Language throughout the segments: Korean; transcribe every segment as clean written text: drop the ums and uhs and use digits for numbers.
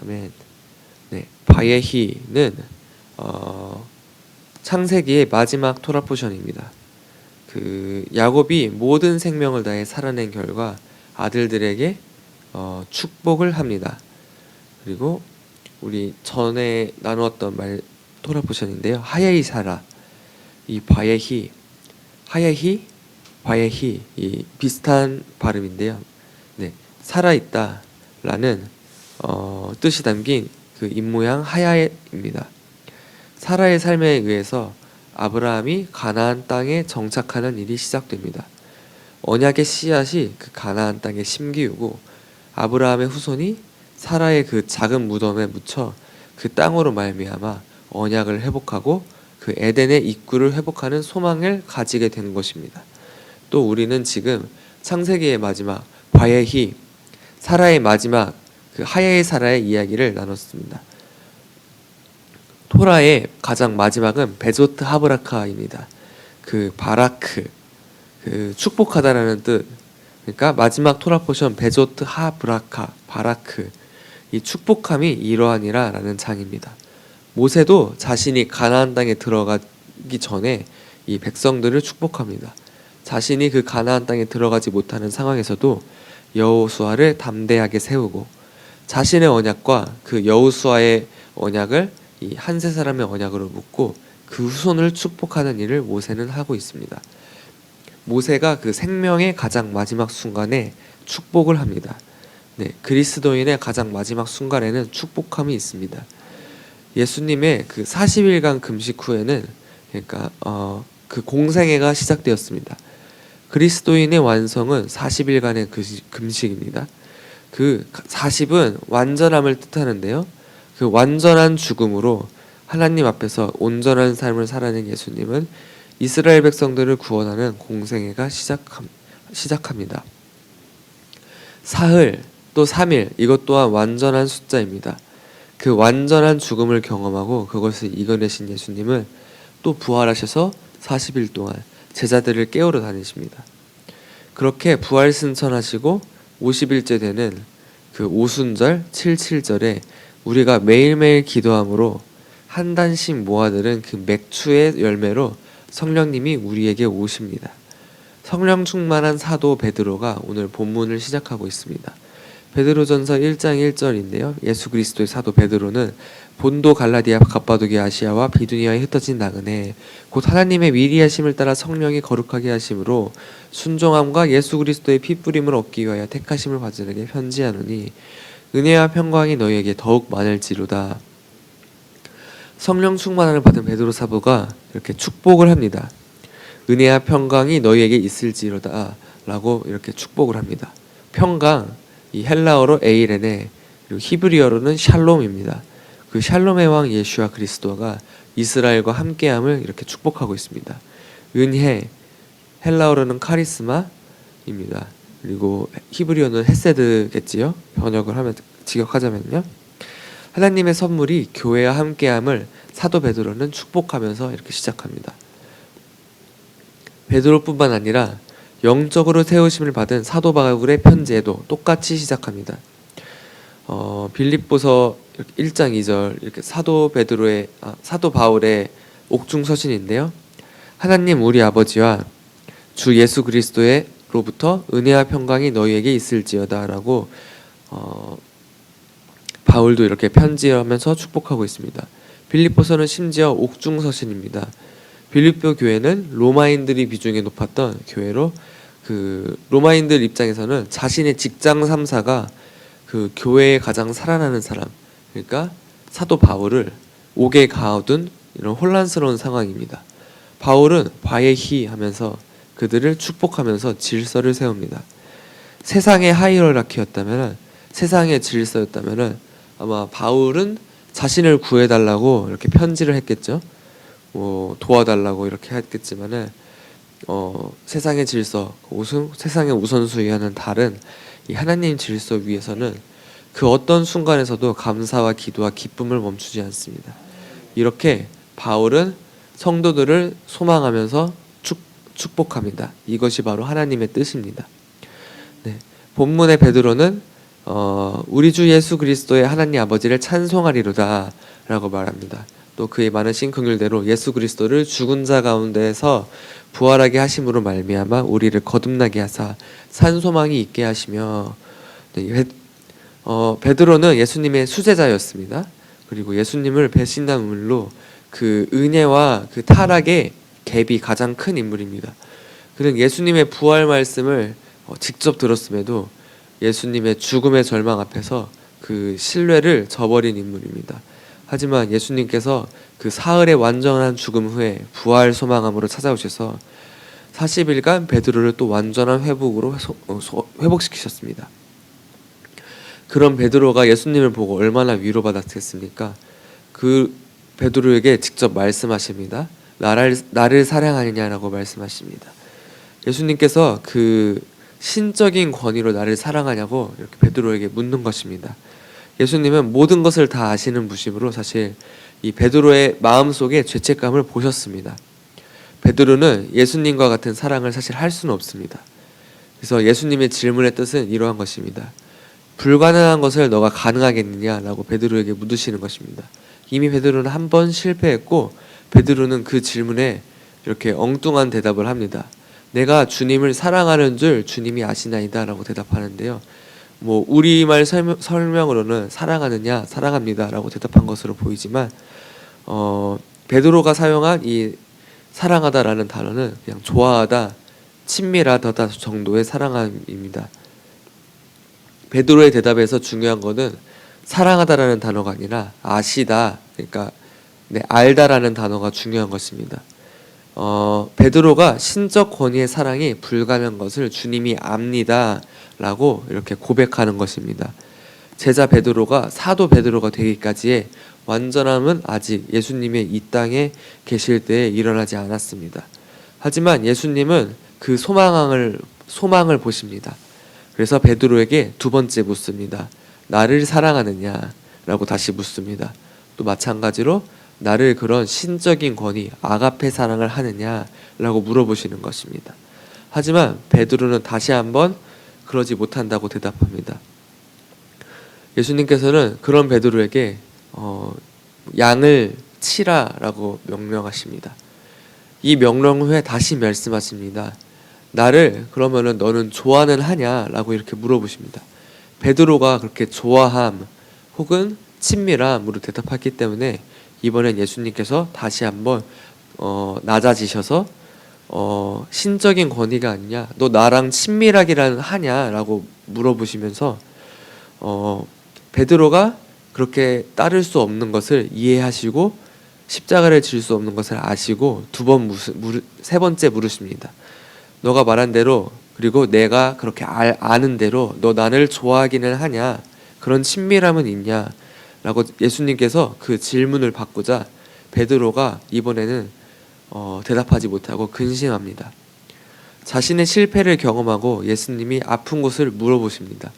아멘. 네, 바예히는 창세기의 마지막 토라 포션입니다. 야곱이 모든 생명을 다해 살아낸 결과 아들들에게 축복을 합니다. 그리고 우리 전에 나누었던 말 토라 포션인데요. 하야히 살아. 이 바예히, 하야히, 바예히 이 비슷한 발음인데요. 네, 살아있다라는 뜻이 담긴 그 입모양 하야입니다. 사라의 삶에 의해서 아브라함이 가나안 땅에 정착하는 일이 시작됩니다. 언약의 씨앗이 그 가나안 땅에 심기우고 아브라함의 후손이 사라의 그 작은 무덤에 묻혀 그 땅으로 말미암아 언약을 회복하고 그 에덴의 입구를 회복하는 소망을 가지게 되는 것입니다. 또 우리는 지금 창세기의 마지막 바예히 사라의 마지막 그 하야의 사라의 이야기를 나눴습니다. 토라의 가장 마지막은 베조트 하브라카입니다. 그 바라크, 그 축복하다라는 뜻. 그러니까 마지막 토라 포션 베조트 하브라카, 바라크. 이 축복함이 이러하니라라는 장입니다. 모세도 자신이 가나안 땅에 들어가기 전에 이 백성들을 축복합니다. 자신이 그 가나안 땅에 들어가지 못하는 상황에서도 여호수아를 담대하게 세우고 자신의 언약과 그 여호수아의 언약을 이 한 세 사람의 언약으로 묶고 그 후손을 축복하는 일을 모세는 하고 있습니다. 모세가 그 생명의 가장 마지막 순간에 축복을 합니다. 네, 그리스도인의 가장 마지막 순간에는 축복함이 있습니다. 예수님의 그 40일간 금식 후에는 그러니까 그 공생애가 시작되었습니다. 그리스도인의 완성은 40일간의 금식입니다. 그 40은 완전함을 뜻하는데요. 그 완전한 죽음으로 하나님 앞에서 온전한 삶을 살아낸 예수님은 이스라엘 백성들을 구원하는 공생애가 시작합니다. 사흘 또 3일 이것 또한 완전한 숫자입니다. 그 완전한 죽음을 경험하고 그것을 이겨내신 예수님은 또 부활하셔서 40일 동안 제자들을 깨우러 다니십니다. 그렇게 부활 승천하시고 50일째 되는 그 오순절 77절에 우리가 매일매일 기도함으로 한 단씩 모아들은 그 맥주의 열매로 성령님이 우리에게 오십니다. 성령 충만한 사도 베드로가 오늘 본문을 시작하고 있습니다. 베드로전서 1장 1절인데요. 예수 그리스도의 사도 베드로는 본도 갈라디아 갑바도기아 아시아와 비두니아에 흩어진 나그네 곧 하나님의 위리하심을 따라 성령이 거룩하게 하심으로 순종함과 예수 그리스도의 피 뿌림을 얻기 위하여 택하심을 받으려게 편지하노니 은혜와 평강이 너희에게 더욱 많을지로다. 성령 충만함을 받은 베드로 사도가 이렇게 축복을 합니다. 은혜와 평강이 너희에게 있을지로다 라고 이렇게 축복을 합니다. 평강, 이 헬라어로 에이레네, 그리고 히브리어로는 샬롬입니다. 그 샬롬의 왕 예수와 그리스도가 이스라엘과 함께함을 이렇게 축복하고 있습니다. 은혜, 헬라어로는 카리스마입니다. 그리고 히브리어는 헤세드겠지요. 번역을 하면 직역하자면요. 하나님의 선물이 교회와 함께함을 사도 베드로는 축복하면서 이렇게 시작합니다. 베드로뿐만 아니라 영적으로 세우심을 받은 사도 바울의 편지에도 똑같이 시작합니다. 빌립보서 1장 2절 이렇게 사도 바울의 옥중 서신인데요. 하나님 우리 아버지와 주 예수 그리스도로부터 은혜와 평강이 너희에게 있을지어다라고 바울도 이렇게 편지하면서 축복하고 있습니다. 빌립보서는 심지어 옥중 서신입니다. 빌립보 교회는 로마인들이 비중이 높았던 교회로 그 로마인들 입장에서는 자신의 직장 3사가 그 교회에 가장 살아나는 사람, 그러니까 사도 바울을 옥에 가둔 이런 혼란스러운 상황입니다. 바울은 바예히 하면서 그들을 축복하면서 질서를 세웁니다. 세상의 하이어라키였다면, 세상의 질서였다면 아마 바울은 자신을 구해달라고 이렇게 편지를 했겠죠. 도와달라고 이렇게 했겠지만은 세상의 질서, 세상의 우선순위와는 다른 이 하나님 질서 위에서는 그 어떤 순간에서도 감사와 기도와 기쁨을 멈추지 않습니다. 이렇게 바울은 성도들을 소망하면서 축복합니다. 이것이 바로 하나님의 뜻입니다. 네, 본문의 베드로는 우리 주 예수 그리스도의 하나님 아버지를 찬송하리로다 라고 말합니다. 또 그의 많으신 긍휼대로 예수 그리스도를 죽은 자 가운데서 부활하게 하심으로 말미암아 우리를 거듭나게 하사 산 소망이 있게 하시며. 베드로는 예수님의 수제자였습니다. 그리고 예수님을 배신한 인물로 그 은혜와 그 타락의 갭이 가장 큰 인물입니다. 그는 예수님의 부활 말씀을 직접 들었음에도 예수님의 죽음의 절망 앞에서 그 신뢰를 저버린 인물입니다. 하지만 예수님께서 그 사흘의 완전한 죽음 후에 부활 소망함으로 찾아오셔서 40일간 베드로를 또 완전한 회복으로 회복시키셨습니다. 그런 베드로가 예수님을 보고 얼마나 위로받았겠습니까? 그 베드로에게 직접 말씀하십니다. 나를 사랑하느냐라고 말씀하십니다. 예수님께서 그 신적인 권위로 나를 사랑하냐고 이렇게 베드로에게 묻는 것입니다. 예수님은 모든 것을 다 아시는 분이므로 사실 이 베드로의 마음속에 죄책감을 보셨습니다. 베드로는 예수님과 같은 사랑을 사실 할 수는 없습니다. 그래서 예수님의 질문의 뜻은 이러한 것입니다. 불가능한 것을 너가 가능하겠느냐라고 베드로에게 묻으시는 것입니다. 이미 베드로는 한 번 실패했고 베드로는 그 질문에 이렇게 엉뚱한 대답을 합니다. 내가 주님을 사랑하는 줄 주님이 아시나이다 라고 대답하는데요. 우리말 설명으로는 사랑하느냐 사랑합니다 라고 대답한 것으로 보이지만 베드로가 사용한 이 사랑하다라는 단어는 그냥 좋아하다, 친밀하다 정도의 사랑함입니다. 베드로의 대답에서 중요한 것은 사랑하다라는 단어가 아니라 아시다, 그러니까 알다라는 단어가 중요한 것입니다. 베드로가 신적 권위의 사랑이 불가능한 것을 주님이 압니다 라고 이렇게 고백하는 것입니다. 제자 베드로가 사도 베드로가 되기까지의 완전함은 아직 예수님의 이 땅에 계실 때에 일어나지 않았습니다. 하지만 예수님은 그 소망을 보십니다. 그래서 베드로에게 두 번째 묻습니다. 나를 사랑하느냐 라고 다시 묻습니다. 또 마찬가지로 나를 그런 신적인 권위, 아가페 사랑을 하느냐 라고 물어보시는 것입니다. 하지만 베드로는 다시 한번 그러지 못한다고 대답합니다. 예수님께서는 그런 베드로에게 양을 치라 라고 명령하십니다. 이 명령 후에 다시 말씀하십니다. 나를 그러면은 너는 좋아는 하냐 라고 이렇게 물어보십니다. 베드로가 그렇게 좋아함 혹은 친밀함으로 대답했기 때문에 이번엔 예수님께서 다시 한번 낮아지셔서 신적인 권위가 아니냐, 너 나랑 친밀하기란 하냐 라고 물어보시면서 베드로가 그렇게 따를 수 없는 것을 이해하시고 십자가를 질 수 없는 것을 아시고 세 번째 물으십니다. 너가 말한 대로, 그리고 내가 그렇게 아는 대로 너 나를 좋아하기는 하냐, 그런 친밀함은 있냐 라고 예수님께서 그 질문을 받고자 베드로가 이번에는 대답하지 못하고 근심합니다. 자신의 실패를 경험하고 예수님이 아픈 곳을 물어보십니다.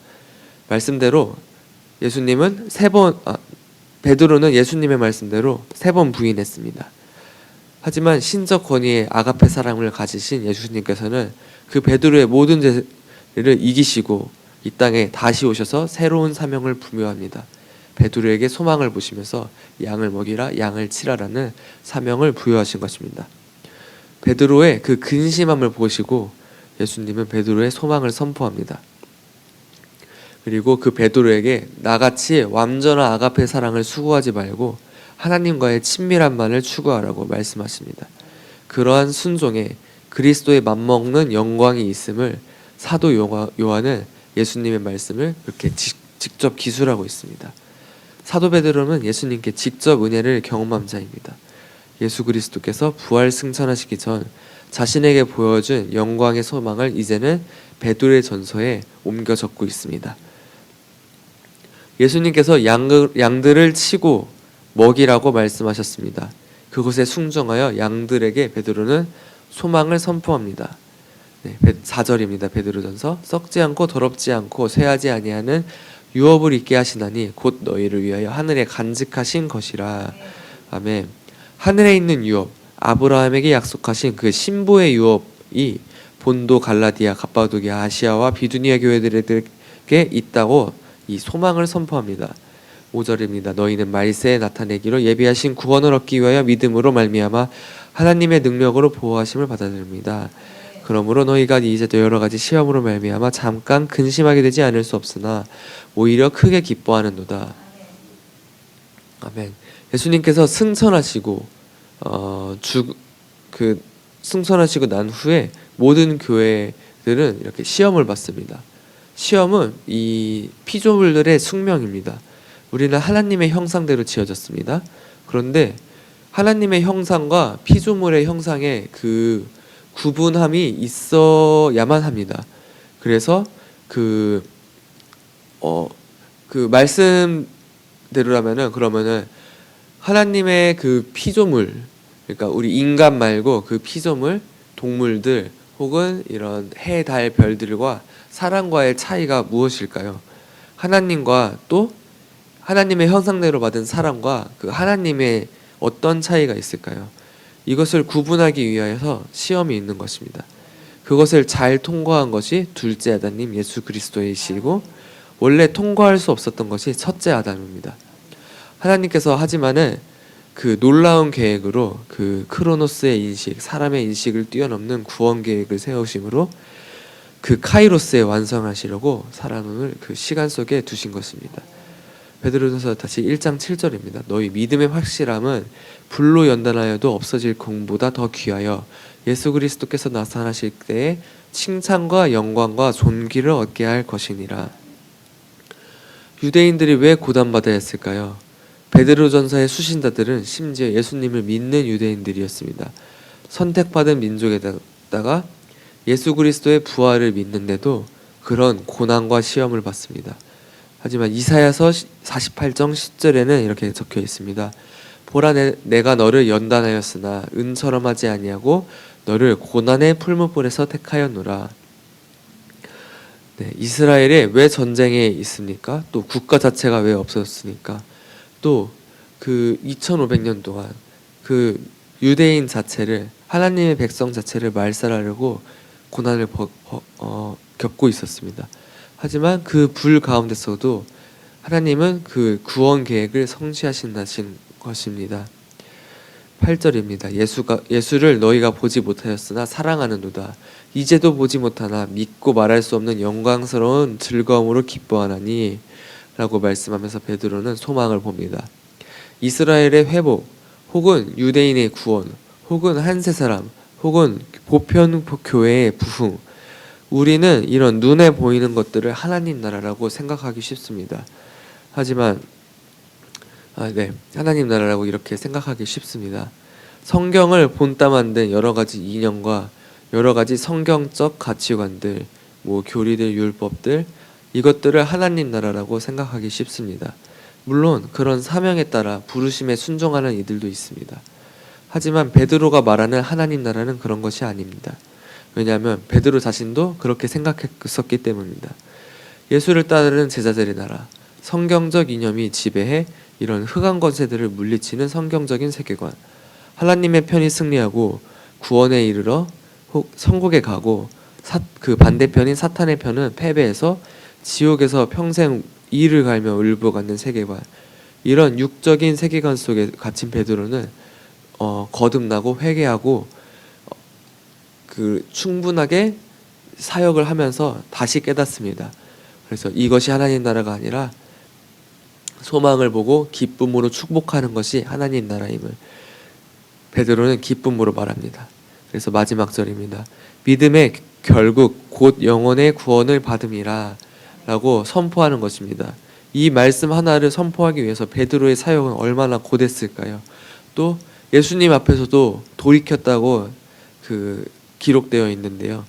말씀대로 베드로는 예수님의 말씀대로 3번 부인했습니다. 하지만 신적 권위의 아가페 사랑을 가지신 예수님께서는 그 베드로의 모든 죄를 이기시고 이 땅에 다시 오셔서 새로운 사명을 부여합니다. 베드로에게 소망을 보시면서 양을 먹이라, 양을 치라라는 사명을 부여하신 것입니다. 베드로의 그 근심함을 보시고 예수님은 베드로의 소망을 선포합니다. 그리고 그 베드로에게 나같이 완전한 아가페 사랑을 수고하지 말고 하나님과의 친밀함만을 추구하라고 말씀하십니다. 그러한 순종에 그리스도의 맞먹는 영광이 있음을 사도 요한은 예수님의 말씀을 이렇게 직접 기술하고 있습니다. 사도 베드로는 예수님께 직접 은혜를 경험한 자입니다. 예수 그리스도께서 부활 승천하시기 전 자신에게 보여준 영광의 소망을 이제는 베드로의 전서에 옮겨 적고 있습니다. 예수님께서 양들을 치고 먹이라고 말씀하셨습니다. 그것에 순종하여 양들에게 베드로는 소망을 선포합니다. 4절입니다. 베드로전서 썩지 않고 더럽지 않고 쇠하지 아니하는 유업을 있게 하시나니 곧 너희를 위하여 하늘에 간직하신 것이라. 아멘. 하늘에 있는 유업, 아브라함에게 약속하신 그 신부의 유업이 본도, 갈라디아, 갑바도기아, 아시아와 비두니아 교회들에게 있다고 이 소망을 선포합니다. 5절입니다. 너희는 말세에 나타내기로 예비하신 구원을 얻기 위하여 믿음으로 말미암아 하나님의 능력으로 보호하심을 받아들입니다. 그러므로 너희가 이제도 여러 가지 시험으로 말미암아 잠깐 근심하게 되지 않을 수 없으나 오히려 크게 기뻐하는도다. 아멘. 예수님께서 승천하시고 승천하시고 난 후에 모든 교회들은 이렇게 시험을 받습니다. 시험은 이 피조물들의 숙명입니다. 우리는 하나님의 형상대로 지어졌습니다. 그런데 하나님의 형상과 피조물의 형상의 그 구분함이 있어야만 합니다. 그래서 그 말씀대로라면은 그러면은 하나님의 그 피조물, 그러니까 우리 인간 말고 그 피조물, 동물들 혹은 이런 해, 달, 별들과 사람과의 차이가 무엇일까요? 하나님과 또 하나님의 형상대로 받은 사람과 그 하나님의 어떤 차이가 있을까요? 이것을 구분하기 위하여서 시험이 있는 것입니다. 그것을 잘 통과한 것이 둘째 아담님 예수 그리스도이시고 원래 통과할 수 없었던 것이 첫째 아담입니다. 하나님께서 하지만은 그 놀라운 계획으로 그 크로노스의 인식, 사람의 인식을 뛰어넘는 구원 계획을 세우심으로 그 카이로스에 완성하시려고 사람을 그 시간 속에 두신 것입니다. 베드로전서 다시 1장 7절입니다. 너희 믿음의 확실함은 불로 연단하여도 없어질 금보다 더 귀하여 예수 그리스도께서 나타나실 때에 칭찬과 영광과 존귀를 얻게 할 것이니라. 유대인들이 왜 고난받아야 했을까요? 베드로전서의 수신자들은 심지어 예수님을 믿는 유대인들이었습니다. 선택받은 민족에다가 예수 그리스도의 부활을 믿는데도 그런 고난과 시험을 받습니다. 하지만 이사야서 48장 10절에는 이렇게 적혀 있습니다. 보라 내가 너를 연단하였으나 은처럼 하지 아니하고 너를 고난의 풀무불에서 택하였노라. 네, 이스라엘에 왜 전쟁에 있습니까? 또 국가 자체가 왜 없었습니까? 또 그 2500년 동안 그 유대인 자체를, 하나님의 백성 자체를 말살하려고 고난을 겪고 있었습니다. 하지만 그 불 가운데서도 하나님은 그 구원 계획을 성취하신다신 것입니다. 8절입니다. 예수를 너희가 보지 못하였으나 사랑하는도다. 이제도 보지 못하나 믿고 말할 수 없는 영광스러운 즐거움으로 기뻐하나니 라고 말씀하면서 베드로는 소망을 봅니다. 이스라엘의 회복 혹은 유대인의 구원 혹은 한세 사람 혹은 보편 교회의 부흥, 우리는 이런 눈에 보이는 것들을 하나님 나라라고 생각하기 쉽습니다. 하지만 하나님 나라라고 이렇게 생각하기 쉽습니다. 성경을 본따 만든 여러 가지 이념과 여러 가지 성경적 가치관들, 교리들, 율법들, 이것들을 하나님 나라라고 생각하기 쉽습니다. 물론 그런 사명에 따라 부르심에 순종하는 이들도 있습니다. 하지만 베드로가 말하는 하나님 나라는 그런 것이 아닙니다. 왜냐하면 베드로 자신도 그렇게 생각했었기 때문입니다. 예수를 따르는 제자들의 나라, 성경적 이념이 지배해 이런 흑암 권세들을 물리치는 성경적인 세계관, 하나님의 편이 승리하고 구원에 이르러 천국에 가고 그 반대편인 사탄의 편은 패배해서 지옥에서 평생 이를 갈며 울부짖는 세계관, 이런 육적인 세계관 속에 갇힌 베드로는 거듭나고 회개하고 충분하게 사역을 하면서 다시 깨닫습니다. 그래서 이것이 하나님 나라가 아니라 소망을 보고 기쁨으로 축복하는 것이 하나님 나라임을 베드로는 기쁨으로 말합니다. 그래서 마지막 절입니다. 믿음의 결국 곧 영혼의 구원을 받음이라 라고 선포하는 것입니다. 이 말씀 하나를 선포하기 위해서 베드로의 사역은 얼마나 고됐을까요? 또 예수님 앞에서도 돌이켰다고 기록되어 있는데요.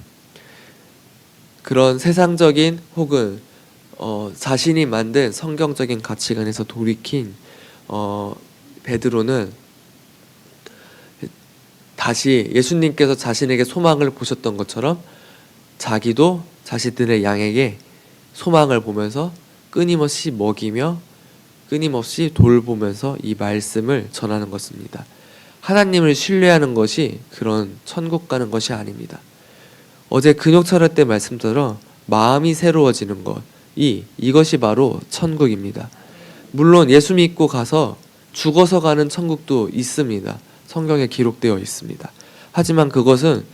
그런 세상적인 혹은 자신이 만든 성경적인 가치관에서 돌이킨 베드로는 다시 예수님께서 자신에게 소망을 보셨던 것처럼 자기도 자신들의 양에게 소망을 보면서 끊임없이 먹이며 끊임없이 돌보면서 이 말씀을 전하는 것입니다. 하나님을 신뢰하는 것이 그런 천국 가는 것이 아닙니다. 어제 근육 차릴 때 말씀처럼 마음이 새로워지는 것, 이것이 바로 천국입니다. 물론 예수 믿고 가서 죽어서 가는 천국도 있습니다. 성경에 기록되어 있습니다. 하지만 그것은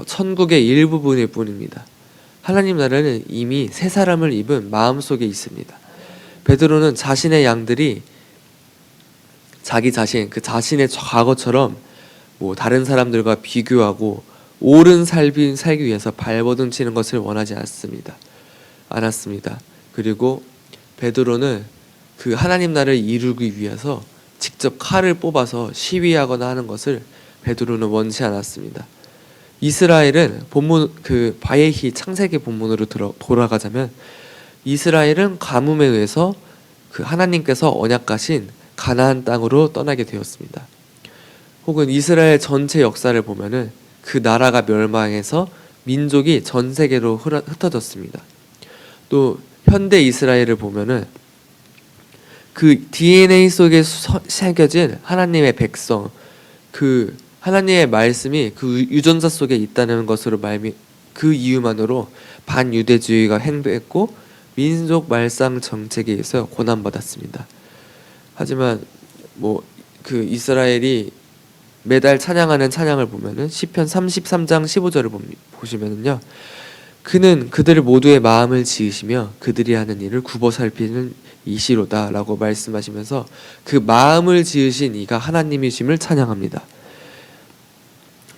천국의 일부분일 뿐입니다. 하나님 나라는 이미 새 사람을 입은 마음속에 있습니다. 베드로는 자신의 양들이 자기 자신, 그 자신의 과거처럼 다른 사람들과 비교하고 옳은 삶을 살기 위해서 발버둥 치는 것을 원하지 않았습니다. 그리고 베드로는 그 하나님 나라를 이루기 위해서 직접 칼을 뽑아서 시위하거나 하는 것을 베드로는 원치 않았습니다. 이스라엘은 그 바예히 창세기 본문으로 돌아가자면 이스라엘은 가뭄에 의해서 그 하나님께서 언약하신 가나안 땅으로 떠나게 되었습니다. 혹은 이스라엘 전체 역사를 보면은 그 나라가 멸망해서 민족이 전 세계로 흩어졌습니다. 또 현대 이스라엘을 보면은 그 DNA 속에 새겨진 하나님의 백성, 그 하나님의 말씀이 그 유전자 속에 있다는 것으로 그 이유만으로 반유대주의가 행보했고 민족 말상 정책에 의해서 고난받았습니다. 하지만 그 이스라엘이 매달 찬양하는 찬양을 보면은 시편 33장 15절을 보시면은요, 그는 그들 모두의 마음을 지으시며 그들이 하는 일을 굽어 살피는 이시로다라고 말씀하시면서 그 마음을 지으신 이가 하나님이심을 찬양합니다.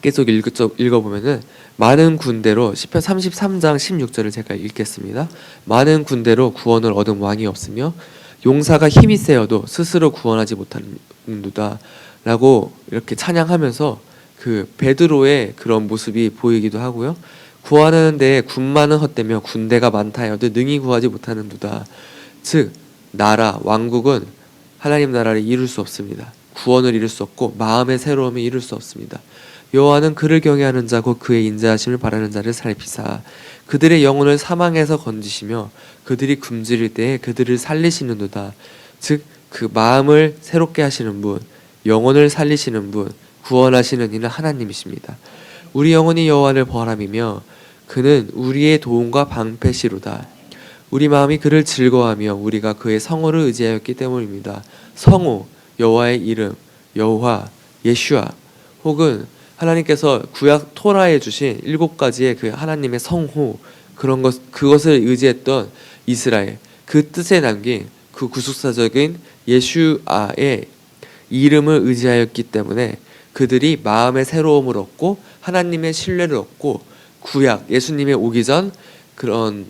계속 읽어보면은 많은 군대로 시편 33장 16절을 제가 읽겠습니다. 많은 군대로 구원을 얻은 왕이 없으며 용사가 힘이 세어도 스스로 구원하지 못하는도다 라고 이렇게 찬양하면서 그 베드로의 그런 모습이 보이기도 하고요. 구하는 데에 군마는 헛되며 군대가 많다 하여도 능히 구하지 못하는도다. 즉 나라, 왕국은 하나님 나라를 이룰 수 없습니다. 구원을 이룰 수 없고 마음의 새로움을 이룰 수 없습니다. 여호와는 그를 경외하는 자 곧 그의 인자하심을 바라는 자를 살피사 그들의 영혼을 사망에서 건지시며 그들이 굶주릴 때에 그들을 살리시는도다. 즉 그 마음을 새롭게 하시는 분, 영혼을 살리시는 분, 구원하시는 이는 하나님이십니다. 우리 영혼이 여호와를 바람이며 그는 우리의 도움과 방패시로다. 우리 마음이 그를 즐거워하며 우리가 그의 성호를 의지하였기 때문입니다. 성호, 여호와의 이름, 여호와, 예슈아, 혹은 하나님께서 구약 토라에 주신 7가지의 그 하나님의 성호, 그것을 의지했던 이스라엘, 그 뜻에 담긴 그 구속사적인 예슈아의 이름을 의지하였기 때문에 그들이 마음의 새로움을 얻고 하나님의 신뢰를 얻고 구약 예수님의 오기 전 그런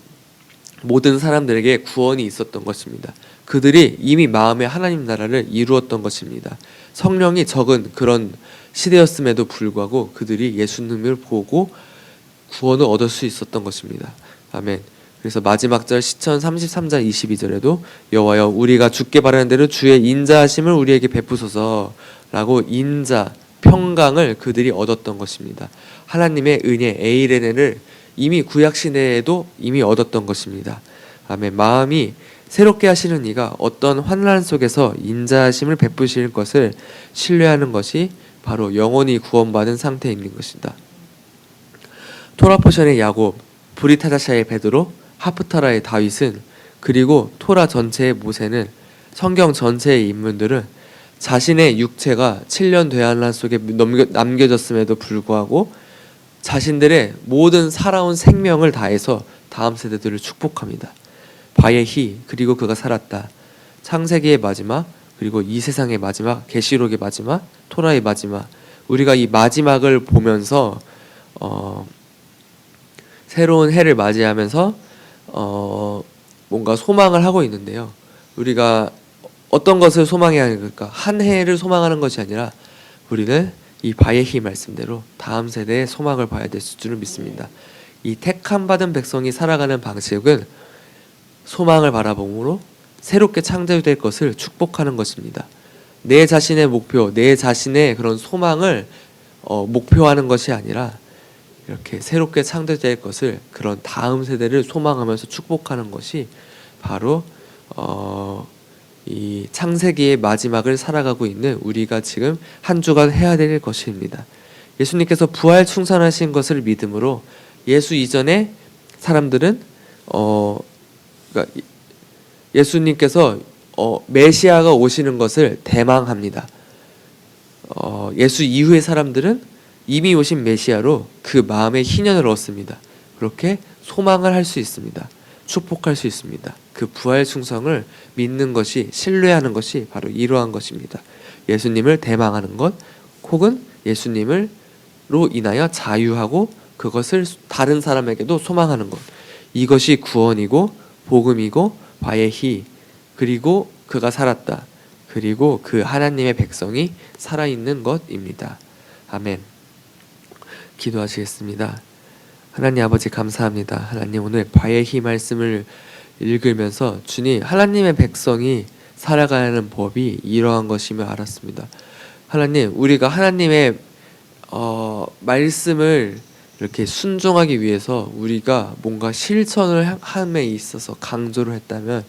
모든 사람들에게 구원이 있었던 것입니다. 그들이 이미 마음의 하나님 나라를 이루었던 것입니다. 성령이 적은 그런 시대였음에도 불구하고 그들이 예수님을 보고 구원을 얻을 수 있었던 것입니다. 아멘. 그래서 마지막 절 시편 33장 22절에도 여호와여 우리가 주께 바라는 대로 주의 인자하심을 우리에게 베푸소서라고 인자, 평강을 그들이 얻었던 것입니다. 하나님의 은혜 에이레네를 이미 구약 시대에도 이미 얻었던 것입니다. 아멘. 마음이 새롭게 하시는 이가 어떤 환난 속에서 인자하심을 베푸실 것을 신뢰하는 것이 바로 영원히 구원받은 상태에 있는 것이다. 토라 포션의 야곱, 브리타자샤의 베드로, 하프타라의 다윗은 그리고 토라 전체의 모세는 성경 전체의 인물들은 자신의 육체가 7년 대환란 속에 남겨졌음에도 불구하고 자신들의 모든 살아온 생명을 다해서 다음 세대들을 축복합니다. 바예히, 그리고 그가 살았다. 창세기의 마지막, 그리고 이 세상의 마지막, 계시록의 마지막, 토라의 마지막. 우리가 이 마지막을 보면서 새로운 해를 맞이하면서 뭔가 소망을 하고 있는데요. 우리가 어떤 것을 소망해야 할까? 한 해를 소망하는 것이 아니라 우리는 이 바예히 말씀대로 다음 세대의 소망을 봐야 될 줄을 믿습니다. 이 택함 받은 백성이 살아가는 방식은 소망을 바라봄으로 새롭게 창조될 것을 축복하는 것입니다. 내 자신의 목표, 내 자신의 그런 소망을 목표하는 것이 아니라 이렇게 새롭게 창조될 것을 그런 다음 세대를 소망하면서 축복하는 것이 바로 이 창세기의 마지막을 살아가고 있는 우리가 지금 한 주간 해야 될 것입니다. 예수님께서 부활 충만하신 것을 믿음으로 예수 이전에 사람들은 그러니까 예수님께서 메시아가 오시는 것을 대망합니다. 예수 이후의 사람들은 이미 오신 메시아로 그 마음에 희년을 얻습니다. 그렇게 소망을 할 수 있습니다. 축복할 수 있습니다. 그 부활 충성을 믿는 것이, 신뢰하는 것이 바로 이러한 것입니다. 예수님을 대망하는 것, 혹은 예수님으로 인하여 자유하고 그것을 다른 사람에게도 소망하는 것, 이것이 구원이고 복음이고 바예히, 그리고 그가 살았다, 그리고 그 하나님의 백성이 살아있는 것입니다. 아멘. 기도하시겠습니다. 하나님 아버지 감사합니다. 하나님, 오늘 바예히 말씀을 읽으면서 주님, 하나님의 백성이 살아가는 법이 이러한 것임을 알았습니다. 하나님, 우리가 하나님의 말씀을 이렇게 순종하기 위해서 우리가 뭔가 실천을 함에 있어서 강조를 했다면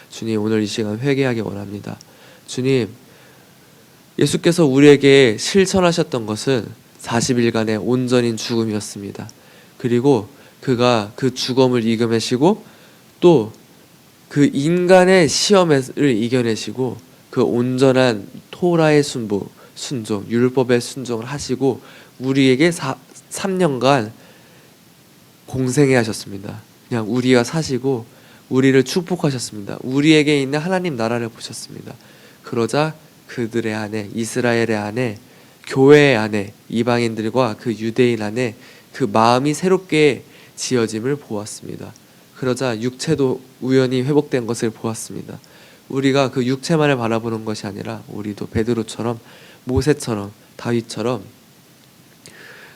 주님, 오늘 이 시간 회개하기 원합니다. 주님, 예수께서 우리에게 실천하셨던 것은 40일간의 온전인 죽음이었습니다. 그리고 그가 그 죽음을 이겨내시고 또 그 인간의 시험을 이겨내시고 그 온전한 토라의 순종, 율법의 순종을 하시고 우리에게 3년간 공생애 하셨습니다. 그냥 우리와 사시고 우리를 축복하셨습니다. 우리에게 있는 하나님 나라를 보셨습니다. 그러자 그들의 안에, 이스라엘의 안에, 교회 안에, 이방인들과 그 유대인 안에 그 마음이 새롭게 지어짐을 보았습니다. 그러자 육체도 우연히 회복된 것을 보았습니다. 우리가 그 육체만을 바라보는 것이 아니라 우리도 베드로처럼, 모세처럼, 다윗처럼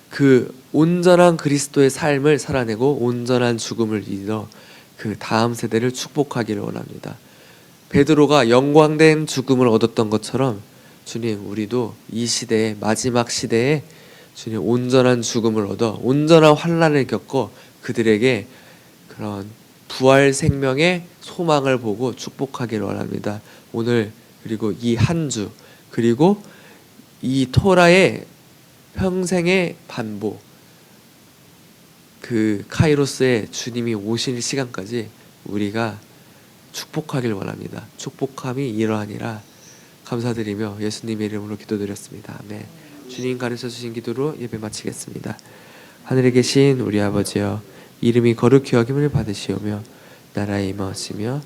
그 온전한 그리스도의 삶을 살아내고 온전한 죽음을 이뤄 그 다음 세대를 축복하기를 원합니다. 베드로가 영광된 죽음을 얻었던 것처럼 주님, 우리도 이 시대에, 마지막 시대에 주님 온전한 죽음을 얻어 온전한 환난을 겪어 그들에게 그런 부활 생명의 소망을 보고 축복하기를 원합니다. 오늘, 그리고 이 한 주, 그리고 이 토라의 평생의 반복, 그 카이로스의 주님이 오실 시간까지 우리가 축복하길 원합니다. 축복함이 이러하니라. 감사드리며 예수님의 이름으로 기도드렸습니다. 아멘. 주님 가르쳐 주신 기도로 예배 마치겠습니다. 하늘에 계신 우리 아버지여, 이름이 거룩히 여김을 받으시오며 나라에 임하시며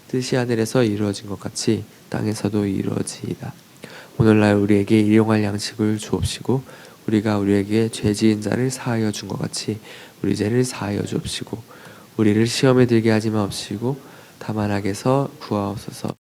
뜻이 하늘에서 이루어진 것 같이 땅에서도 이루어지이다. 오늘날 우리에게 일용할 양식을 주옵시고 우리가 우리에게 죄 지은 자를 사하여 준 것 같이 우리 죄를 사하여 주옵시고 우리를 시험에 들게 하지 마옵시고 다만 악에서 구하옵소서.